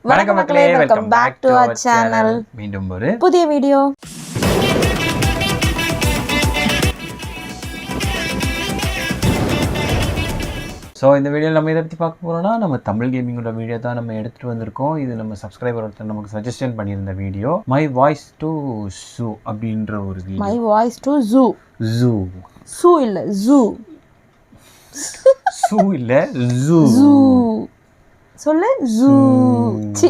வணக்கம் மக்களே, welcome back to our channel. மீண்டும் ஒரு புதிய வீடியோ. ஸோ இந்த வீடியோவில் நம்ம இதை பற்றி பார்க்க போகிறோம்னா, நம்ம தமிழ் கேமிங்கோட வீடியோ தான் நம்ம எடுத்துகிட்டு வந்திருக்கோம். இது நம்ம சப்ஸ்கிரைபர் ஒருத்தர் நமக்கு சஜஷன் பண்ணியிருந்த video, my voice to zoo அப்படின்ற ஒரு video. My voice to zoo. Zoo zoo இல்லை, ஸூ. ஸூ இல்லை, ஸூ. ஸூ சொல்லு, ஸூ. சி.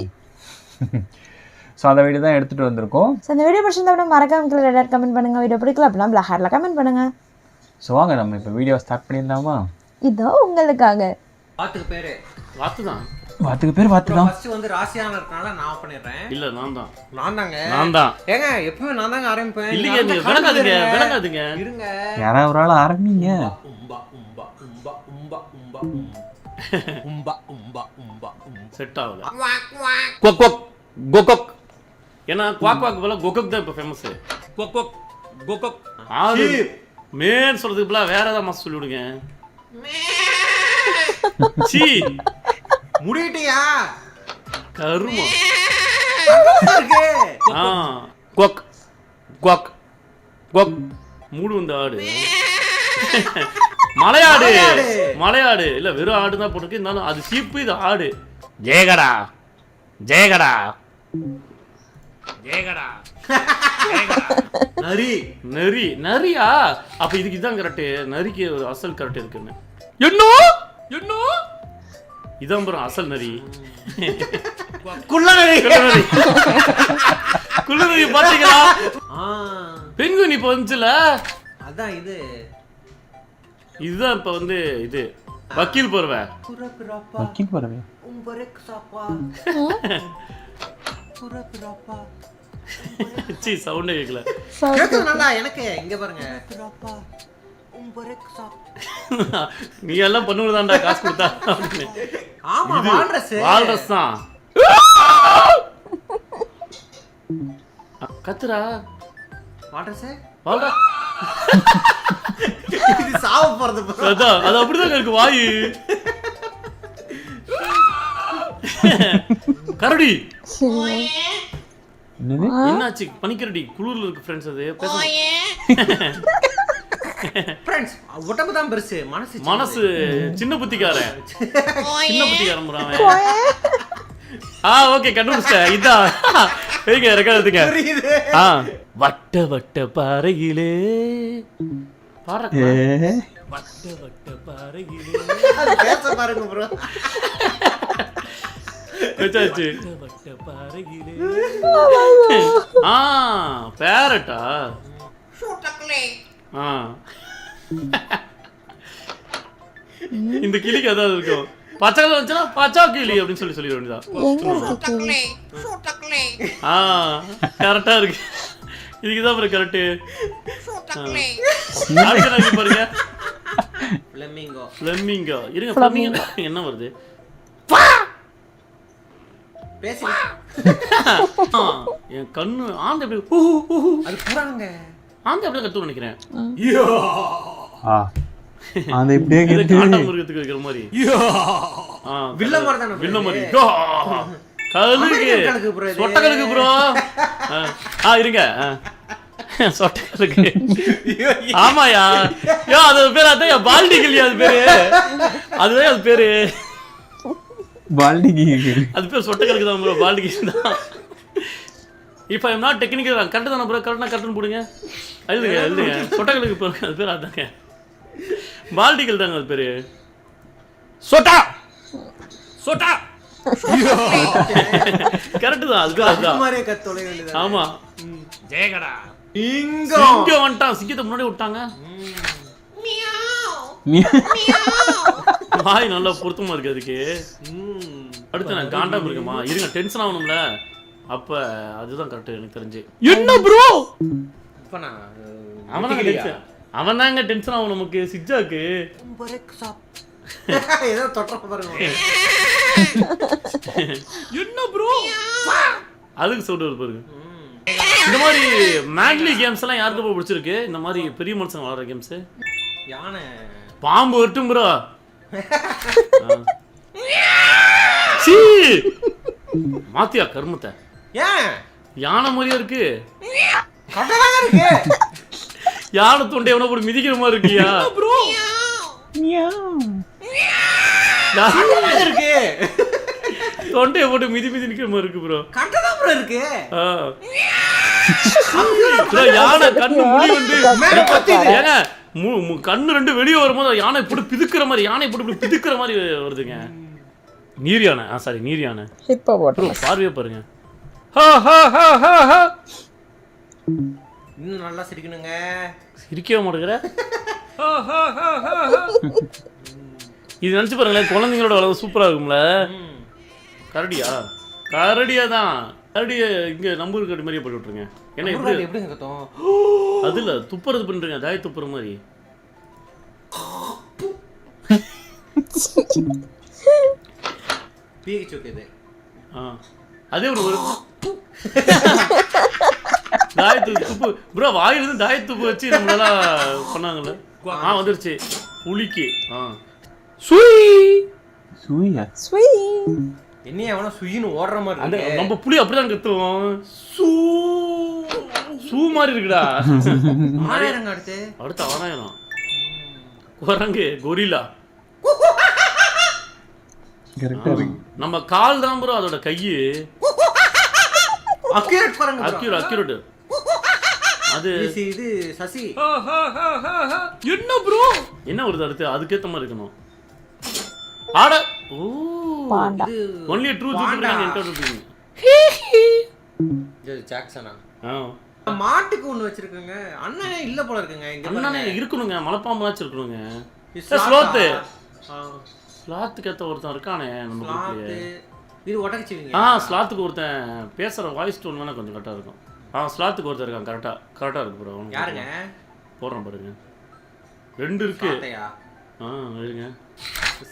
ஸோ அந்த வீடியோ தான் எடுத்துகிட்டு வந்திருக்கோம். ஸோ அந்த வீடியோ பிடிச்சிருந்தா மறக்காம கீழே ரெட் கமெண்ட் பண்ணுங்கள். வீடியோ பிடிக்கல அப்படின்னா பிளாக் ஹேரில் கமெண்ட் பண்ணுங்கள். ஸோ வாங்க நம்ம இப்போ வீடியோ ஸ்டார்ட் பண்ணிடலாமா? இதோ உங்களுக்காக. வாத்துக்கு பேரு வாத்து தான். வாத்துக்கு பேர் வாத்து தான். ஃபர்ஸ்ட் வந்து ராசியான இருக்கனால நான் பண்ணிடுறேன். இல்ல நான் தாங்க. ஏங்க எப்பவுமே நான் தாங்க ஆரம்பிப்பேன். இல்லங்க நீங்க விளங்காதீங்க. இருங்க. யாரா ஒரு ஆள் ஆரம்பிங்க. உம்பா உம்பா உம்பா உம்பா உம்பா உம்பா உம்பா உம்பா செட் ஆகல. கொக் கொக் கொக். ஏன்னா குவாக் குவாக் போல கொக் தான் இப்ப ஃபேமஸ். கொக் கொக் கொக். ஆடு மேன் சொல்றதுக்கு போல வேற ஏதாவது மாஸ் சொல்லி விடுங்க. சீ முடியட்டியா கருமா. இருக்கு. கொக் கொக் கொக். மூடு வந்த ஆடு. மலையாடு இல்ல வெறும் ஆடு தான் போட்டுருக்கு. இருந்தாலும் அது சீப்பு, இது ஆடு. ஜெயகடா ஜெயகடா ஜெயகடா. நரி நரி நரியா? அப்ப இதுக்கு இதான் கரெக்ட். நரிக்கு ஒரு அசல் கரெக்ட் இருக்குன்னு என்ன இதான் bro அசல் நரி. குள்ளநரி. குள்ளநரி பாத்தீங்களா? பெங்குயின் இப்ப வந்துச்சுல, அதான் இதுதான் இப்ப வந்து இது வக்கீல் பறவை. வக்கீல் பறவை. சீ சவுண்டே கேக்கல. நல்லா எனக்கு இங்க பாருங்க. நீ எல்லாம் பண்ணுவதாண்டா காசு கொடுத்தா. ஆமா வால்ரஸ் தான். கத்துறா வால்ரஸ். வால்ரா இது சாவ போறது. அதான் அது அப்படிதான் இருக்கு வாயு. கரடி. என்னாச்சு? பனிக்கரடி குளூர்ல இருக்கு ஃப்ரெண்ட்ஸ். அது ஃப்ரெண்ட்ஸ் உடம்பு தான் பெருசு, மனசு சின்ன புத்திக்காரன். சின்ன புத்திக்காரன் முறாம. ஓகே கண்டுபிடிச்சிட்டேன். இதான் வைங்க ரெக்கார்ட் எடுத்துங்க. வட்ட வட்ட பாறையிலே பாருங்க. வட்ட வட்ட பாறையிலே பேச பாருங்க ப்ரோ. வெச்சாச்சு. வட்ட பாறையிலே. பேரட்டா? இந்த கிளிக்கு அதாவது இருக்கும். பச்சை கலர் வந்துச்சுன்னா பச்சா கிளி அப்படின்னு சொல்லிட வேண்டியதா. கரெக்டா இருக்கு. இதுக்குதான் பாரு கரெக்ட். பாருங்க ஃப்ளெமிங்கோ. இருங்க ஃப்ளெமிங்கோ என்ன வருது? பேசி என் கண்ணு ஆந்த எப்படி அது புறாங்க. ஆந்த எப்படி கத்து நினைக்கிறேன். அந்த இப்படியே காண்டாமிருகத்துக்கு இருக்கிற மாதிரி. வில்ல மாதிரி தானே. வில்ல மாதிரி. கழுகு சொட்டக்கழுகு ப்ரோ. இருங்க சொட்டக்கழுகு. ஆமாயா அது பேர். அதான் பால்டி கிளியா அது பேரு. அதுதான் அது பேரு. பால்டி அது பேர் சொட்டக்கழுகு தான் ப்ரோ. பால்டி கிளி தான். இப்போ ஐம் நாட் டெக்னிக்கல். கரெக்டு தானே ப்ரோ? கரெக்டாக கரெக்டுன்னு போடுங்க. எழுதுங்க சொட்டக்கழுகு போடுங்க. அது பேர் அதாங்க பால்டிகள் தாங்க அது பேரு. சொட்டா சொட்டா கரெக்ட் தான். அதுதான். ஆமா ஜெயகடா. இங்க வந்துட்டான். சிங்கத்தை முன்னாடி விட்டாங்க. வாய் நல்லா பொருத்தமா இருக்கு அதுக்கு. அடுத்து நான் காண்டாம இருக்குமா? இருங்க டென்ஷன் ஆகணும்ல. அப்ப அதுதான் கரெக்ட் எனக்கு தெரிஞ்சு. என்ன ப்ரோ அவன் தாங்க டென்ஷன் ஆகும் நமக்கு. சிஜாக்கு ஏதோ தொட்டற பாருங்க. என்ன ப்ரோ அதுக்கு சவுண்ட் வருது பாருங்க. இந்த மாதிரி மேக்லி கேம்ஸ் எல்லாம் யாருக்கு ரொம்ப பிடிச்சிருக்கு? இந்த மாதிரி பெரிய மனுஷங்க விளையாடுற கேம்ஸ். யானை பாம்பு வரட்டும் ப்ரோ. மாத்தியா கருமத்தை. ஏன் யானை மாதிரியா இருக்கு. கட்டதாங்க இருக்கு. யானை தொண்டை எவனோ போட்டு மிதிக்கிற மாதிரி இருக்கியா ப்ரோ இருக்கு. தொண்டையை போட்டு மிதி நிக்கிற மாதிரி இருக்கு ப்ரோ. கட்டதான் ப்ரோ இருக்கு. யானை கண்ணு முடி வந்து மேல பத்திது. ஏங்க கண்ணு ரெண்டு வெளியே வரும்போது யானை போட்டு பிதுக்குற மாதிரி, யானை போட்டு பிதுக்குற மாதிரி வருதுங்க. நீர் யானை. சாரி, நீர் யானை. ஹிப்போபோட்டமஸ். பார்வையே பாருங்க. இன்னும் நல்லா சிரிக்கணுங்க. சிரிக்கவே மாட்டேங்கிற. இது நினைச்சு பாருங்களேன், குழந்தைங்களோட வளர்வு சூப்பரா இருக்கும்ல. கரடியா? கரடியா தான். கரடியை இங்க நம்பூர் கட்டி மாதிரியே போட்டு விட்டுருங்க. ஏன்னா எப்படி எப்படிங்க கத்தும்? அதுல துப்புறது பண்றீங்க, தாய் துப்புற மாதிரி. பீக்கு சுக்குது. அதே ஒரு தாய் துப்பு ப்ரோ. வாயிலிருந்து தாய் துப்பு வச்சு நம்மளால பண்ணாங்கல்ல. வந்துருச்சு புளிக்கு. சூயா என்னைய அவன சுயின்னு ஓடுற மாதிரி அந்த இருக்கு. நம்ம புளி அப்படிதான் கத்துவோம். சூ மாதிரி இருக்குடா. ஆயிரங்க அடுத்து ஆனாயிரம். குரங்கு கொரில்லா. நம்ம கால் தான் ப்ரோ அதோட கையு. அக்யூரேட் குரங்கு. அக்யூரேட். அது இது சசி. என்ன ப்ரோ? என்ன வருது அடுத்து? அதுக்கேத்த மாதிரி இருக்கணும். ஆட ஓ panda. Only through Jupiter encounter. இது ஜாக்சனா. மாட்டுக்கு ஒன்னு வச்சிருக்கங்க. அண்ணனே இல்ல போல இருக்குங்க. இங்க அண்ணனே இருக்கணுங்க. மலைப்பாம்புலாச்சும் இருக்கணுங்க. ஸ்லாத்துக்கு ஏத்த ஒருத்தன் இருக்கானே நம்ம குரூப்லயே. இது ஒட்டகச்சிவிங்க. ஸ்லாத்துக்கு ஒருத்தன் பேசுற வாய்ஸ் டோன் வேணா கொஞ்சம் கரெக்டா இருக்கும். ஸ்லாத்துக்கு ஒருத்தர் இருக்கான். கரெக்டா இருக்கு ப்ரோ. யாருங்க? போறேன் பாருங்க. 2 இருக்கு. இருங்க.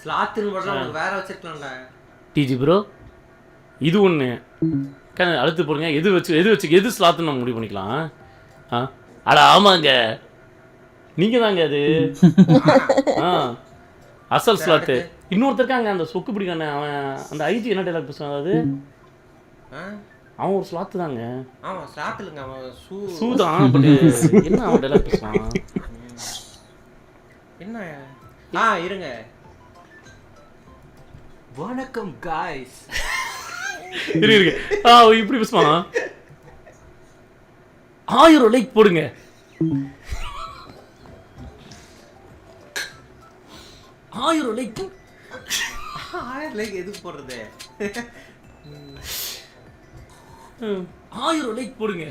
ஸ்லாத்துன்னு மட்டும் உங்களுக்கு வேற வச்சிருக்கலாம்டா. டிஜி ப்ரோ இது ஒண்ணு. அடுத்து போடுங்க. எது ஸ்லாத்துன்னு நம்ம முடிவு பண்ணிக்கலாம். அட ஆமாங்க, நீங்க தாங்க அது. அசல் ஸ்லாத்து. இன்னொருத்தர் இருக்காங்க அந்த சொக்கு பிடிக்கான அவன். அந்த ஐஜி என்ன டைலாக் பேசுவான்? அதாவது அவன் ஒரு ஸ்லாத்து தாங்க. ஆமா ஸ்லாத் இல்லங்க, அவன் சூ தான். பட் என்ன அவன் டைலாக் பேசுவான்? என்ன இருங்க. வணக்கம் गाइस. இருக்கு. இப்படி பேசுவான். 1000 லைக் போடுங்க. 1000 லைக். 1000 லைக் எதுக்கு போடுறது? 1000 லைக் போடுங்க.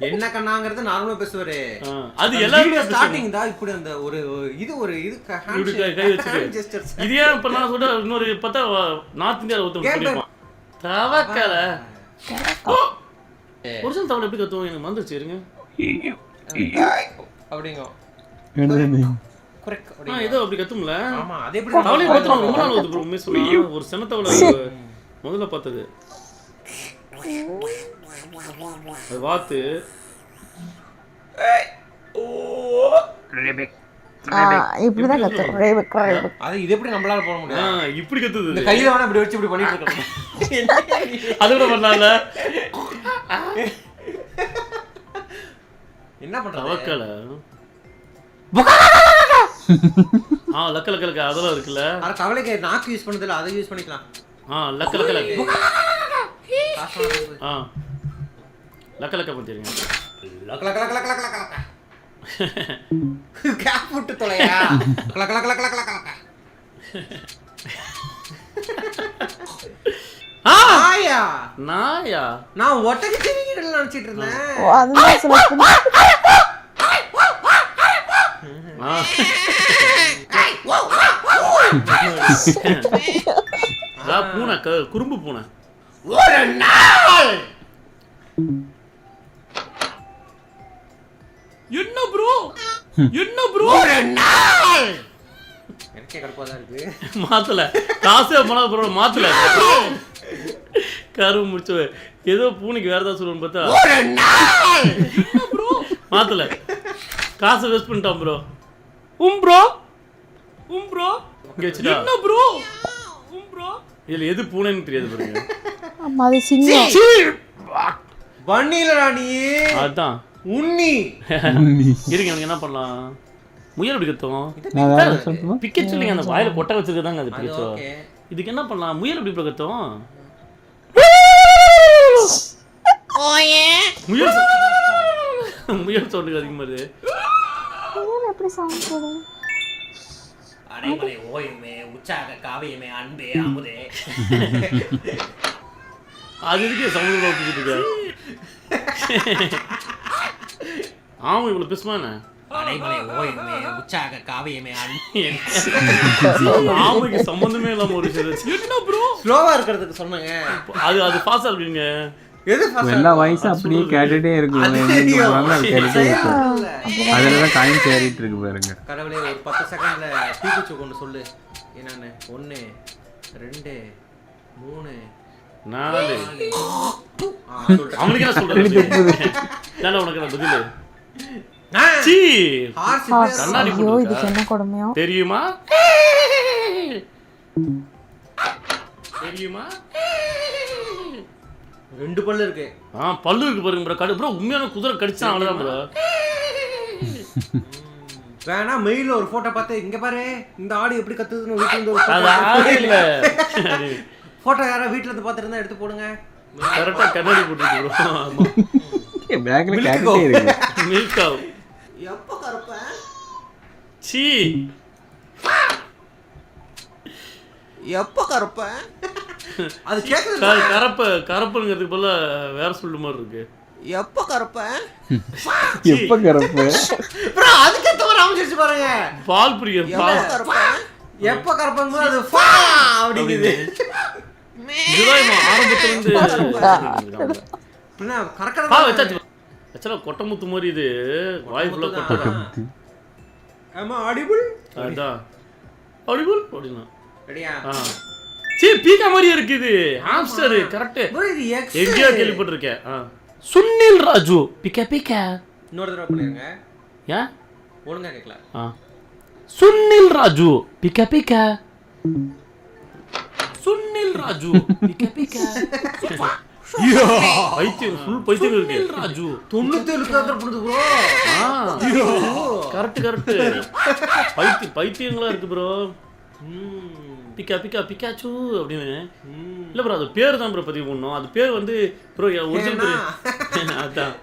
என்ன கண்ணாங்கிறது நார்மலா பேசுவாரு. அது எல்லாரும் ஸ்டார்டிங் தான் இப்படி அந்த ஒரு கை வச்சிட்டு. இது ஏன் இப்ப நான் சொல்ற இன்னொரு பார்த்தா நார்த் இந்தியால ஒருத்தன் பண்ணிருப்பான். தவக்கல. ஒரிஜினல் தமிழ் எப்படி கத்துவோம்? எனக்கு மறந்துச்சு. இருங்க. அப்படிங்க. கரெக்ட். ஏதோ அப்படி கத்தும்ல. ஆமா அதே எப்படி தவளை பார்த்தோம். ரொம்ப நாள் வந்து ப்ரோ மிஸ் சொன்னா ஒரு செனத்தவளை முதல்ல பார்த்தது. அது வாத்து. இப்படிதான் கத்துறோம். அது இது எப்படி நம்மளால போட முடியும்? இப்படி கத்துது. இந்த கையில வேணா இப்படி வச்சு இப்படி பண்ணிட்டு இருக்கோம். அது கூட பண்ணால. என்ன பண்றது? தவக்கல. லக்க லக்க லக்க அதெல்லாம் இருக்குல்ல. அட தவளைக்கு நாக்கு யூஸ் பண்ணதுல அதை யூஸ் பண்ணிக்கலாம். லக்க லக்க லக்க. லக்க லக்க பண்ணிருங்க. லக்க லக்க லக்க லக்க லக்க லக்க. கேப் விட்டு தொலையா. லக்க லக்க லக்க லக்க லக்க. நாயா. நாயா. நான் ஒட்டகச்சிவிங்கன்னு நினைச்சிட்டு இருந்தேன். அதுதான் சொல்ல. பூனை குறும்பு பூனை. ஒரு நாள். என்ன ப்ரோ? என்ன ப்ரோ? ஒரு நாள். எனக்கே கடுப்பாதான் இருக்கு. மாத்தல. காசே போனா ப்ரோ மாத்தல. கருவு முடிச்சு ஏதோ பூனைக்கு வேற ஏதாவது சொல்லுன்னு பார்த்தா ஒரு நாள். ப்ரோ மாத்தல. காசை வேஸ்ட் பண்ணிட்டான் ப்ரோ. ப்ரோ இங்க வச்சுடா. என்ன ப்ரோ? ப்ரோ இதுல எது பூனைன்னு தெரியாது பாருங்க. ஆமா அது சிங்கம். வண்ணிலடா நீ. அதான் உண்ணி. இருங்க எனக்கு என்ன பண்ணலாம்? முயல் எப்படி கத்தும்? நான் வேற சொல்லட்டுமா? பிக்கச்சு இல்லைங்க, அந்த வாயில கொட்டை வச்சிருக்கதாங்க அது பிக்கச்சோ. ஓகே. இதுக்கு என்ன பண்ணலாம்? முயல் எப்படி கத்தும்? முயல் சவுண்டுக்கு அதிகமா இருக்கு. எப்படி சவுண்ட் போடுது? அடைமலை ஓயுமே உற்சாக காவியமே அன்பே அமுதே. அது இருக்கு சவுண்ட் வச்சுட்டு இருக்க. ஆமா இவ்வளவு பேசுமானே. அடைமலை ஓயுமே உற்சாக காவியமே அன்பே. ஆமைக்கு சம்பந்தமே இல்லாம ஒரு விஷயம். என்ன ப்ரோ? ஸ்லோவா இருக்கிறதுக்கு சொன்னங்க. அது ஃபாஸ்டா இருக்குங்க. எது ஃபர்ஸ்ட்? எல்லா வாய்ஸும் அப்படியே கேட்டுட்டே இருக்கும். எங்க போறாங்க அது கேட்டுட்டே இருக்கும். அதுலதான் டைம் சேரிட்டு இருக்கு பாருங்க. கடவுளே ஒரு 10 செகண்ட்ல பீக்குச்சு கொண்டு சொல்லு. என்னன்னு? 1 2 3 4 சொல்றேன். அவனுக்கு என்ன சொல்றது? நான் உனக்கு என்ன பதில்? சீ ஹார்ஸ் கண்ணாடி ஐயோ இதுக்கு என்ன கொடுமையோ தெரியுமா? தெரியுமா? 2 பல்லு இருக்கு. பல்லு இருக்கு பாருங்க ப்ரோ. கடு ப்ரோ உண்மையான குதிரை கடிச்சா அவ்வளவுதான் ப்ரோ. வேணா மெயில்ல ஒரு போட்டோ பார்த்து இங்க பாரு இந்த ஆடு எப்படி கத்துதுன்னு வீட்ல இருந்து ஒரு அது ஆளே இல்ல. போட்டோ யாரா வீட்ல இருந்து பார்த்துட்டு இருந்தா எடுத்து போடுங்க. கரெக்டா கண்ணாடி போட்டுருக்கு ப்ரோ. ஆமா பேக்ல கேட்டுட்டே இருக்கு. மில்க் கவ். எப்ப கருப்ப? சீ எப்ப கருப்ப? அது கேக்குது. கரப்புங்கிறதுக்கு பதிலா வேற சொல்ற மாதிரி இருக்கு. எப்ப கருப்ப? எப்ப கரப்பு? ப்ரோ அதுக்கு தவிர அமைச்சிருச்சு பாருங்க. பால் பிரியம் எப்ப பால். கருப்ப? எப்ப கருப்பங்கும்போது அது ஃபா அப்படிங்குது. இதுதான் ஆரம்பத்துல இருந்து என்ன கரெக்டா வச்சாச்சு. ஆக்சுவலா கொட்டமுத்து மாதிரி இது வாய் ஃபுல்லா கொட்டை. ஆமா ஆடிபிள். அதான் ஆடிபிள் அப்படினா. ரெடியா? சீ பீக்கா மாதிரி இருக்கு இது. Hamster correct. ப்ரோ இது எக்ஸ். எங்கேயோ கேள்விப்பட்டிருக்கேன். சுனில் ராஜு பிக்கா பிக்கா. இன்னொரு தடவை பண்ணிருங்க. ஏன் ஒழுங்கா கேட்கல. சுனில் ராஜு பிக்கா பிக்கா. சுனில் ராஜு பிக்கா பிக்கா. பைத்தியம் ஃபுல் பைத்தியம் இருக்கு. ராஜு 97 தான் புரியுது ப்ரோ. கரெக்ட் பைத்தியங்களா இருக்கு ப்ரோ. பிக்கா பிக்கா பிக்காச்சு அப்படின்னு இல்ல ப்ரோ. அது பேர் தான் ப்ரோ பதிவு பண்ணோம். அது பேர் வந்து ப்ரோ ஒரிஜினல் பேர் அதான்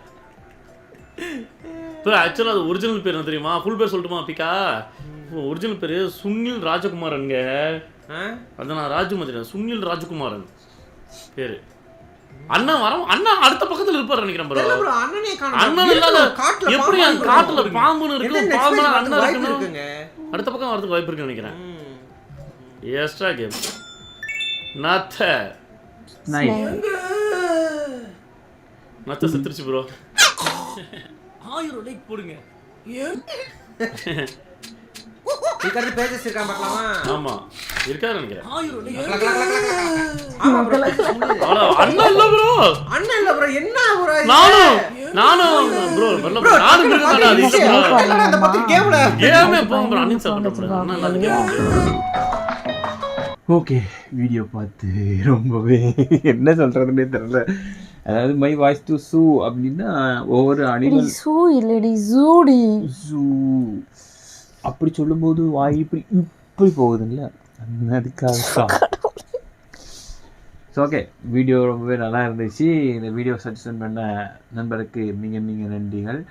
ப்ரோ. ஆக்சுவலாக அது ஒரிஜினல் பேர் என்ன தெரியுமா? ஃபுல் பேர் சொல்லட்டுமா? பிக்கா ஒரிஜினல் பேர் சுனில் ராஜகுமாரனுங்க. அதான் நான் ராஜு மாதிரி சுனில் ராஜகுமாரன் பேர். அண்ணன் வரோம். அண்ணன் அடுத்த பக்கத்துல இருப்பாரு நினைக்கிறேன் ப்ரோ. அண்ணன் இல்லாத எப்படி காட்டுல பாம்புன்னு இருக்கு. பாம்பு அண்ணன் இருக்குங்க. அடுத்த பக்கம் வரதுக்கு வாய்ப்பு இருக்குன்னு நினைக்கிறேன். எக்ஸ்ட்ரா கேம் நத்த நத்த செத்துருச்சு ப்ரோ. 1000 லைக் போடுங்க. இதுக்கு பேஜஸ் இருக்கான் பார்க்கலாமா? ஆமா இருக்காது நினைக்கிறேன். 1000 லைக். ஆமா ப்ரோ. அண்ணன் இல்ல ப்ரோ. அண்ணன் இல்ல ப்ரோ. என்ன ப்ரோ? நானும் ப்ரோ வரல ப்ரோ. நானும் இருக்கேன். அது இல்ல ப்ரோ. அந்த பத்தி கேம்ல கேமே போங்க ப்ரோ. அண்ணன் சாப்பிட்டு ப்ரோ. அண்ணன் நல்ல கேம். ஓகே வீடியோ பார்த்து ரொம்பவே என்ன சொல்கிறதுனே தெரியல. அதாவது மை வாய்ஸ் டு சூ அப்படின்னா ஒவ்வொரு அனிமல் சூ இல்லடி ஜூடி சூ அப்படி சொல்லும்போது வாய் இப்படி இப்படி போகுதுல்ல அதுக்காக தான். ஸோ ஓகே வீடியோ ரொம்பவே நல்லா இருந்துச்சு. இந்த வீடியோ சஜஷன் பண்ண நண்பருக்கு மிக மிக நன்றிகள்.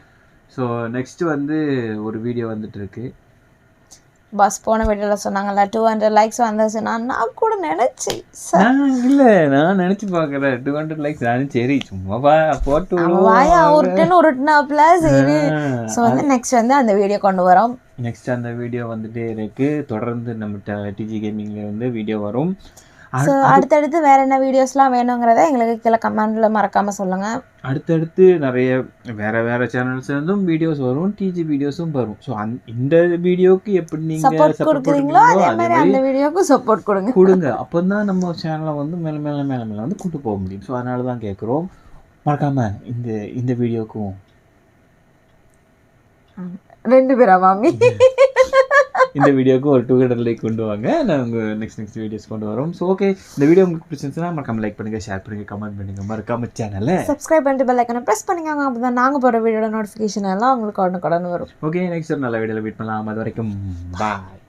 ஸோ நெக்ஸ்ட்டு வந்து ஒரு வீடியோ வந்துட்டுருக்கு. பஸ் போன வீடியோவில் சொன்னாங்கல்ல 200 லைக்ஸ் வந்துச்சு. நான் கூட நினச்சேன் இல்லை நான் நினச்சி பார்க்குறேன் 200 லைக்ஸ். நானும் சரி சும்மா போட்டு வாயா உருட்டுனாப்ல சரி. ஸோ வந்து நெக்ஸ்ட் வந்து அந்த வீடியோ கொண்டு வரோம். நெக்ஸ்ட் அந்த வீடியோ வந்துட்டே இருக்கு. தொடர்ந்து நம்ம டிஜி கேமிங்கில் வந்து வீடியோ வரும். ஸோ அடுத்தடுத்து வேறு என்ன வீடியோஸ்லாம் வேணுங்கிறத எங்களுக்கு கீழே கமெண்டில் மறக்காமல் சொல்லுங்கள். அடுத்தடுத்து நிறைய வேறு சேனல்ஸ்லேருந்தும் வீடியோஸ் வரும். டிஜி வீடியோஸும் வரும். ஸோ இந்த வீடியோவுக்கு எப்படி நீங்கள் சப்போர்ட் கொடுக்குறீங்களோ அதே மாதிரி அந்த வீடியோவுக்கும் சப்போர்ட் கொடுங்க. அப்போ தான் நம்ம சேனலை வந்து மேலே மேலே மேலே மேலே வந்து கூட்டு போக முடியும். ஸோ அதனால தான் கேட்குறோம். மறக்காமல் இந்த வீடியோக்கும் 2 பேரா மாமி இந்த வீடியோக்கு ஒரு 200 லைக் கொண்டு வாங்க. நாங்கள் நெக்ஸ்ட் வீடியோஸ் கொண்டு வரோம். ஸோ ஓகே, இந்த வீடியோ உங்களுக்கு பிடிச்சிருந்துச்சுன்னா மறக்காம லைக் பண்ணுங்கள், ஷேர் பண்ணுங்கள், கமெண்ட் பண்ணுங்கள், மறக்காம சேனலை சப்ஸ்கிரைப் பண்ணிட்டு பெல் ஐக்கனை ப்ரெஸ் பண்ணிக்கோங்க. அப்போ தான் நாங்கள் போகிற வீடியோட நோட்டிஃபிகேஷன் எல்லாம் உங்களுக்கு உடனுக்குடன் வரும். ஓகே, நெக்ஸ்ட் ஒரு நல்ல வீடியோவில் மீட் பண்ணலாம். அது வரைக்கும் பாய்.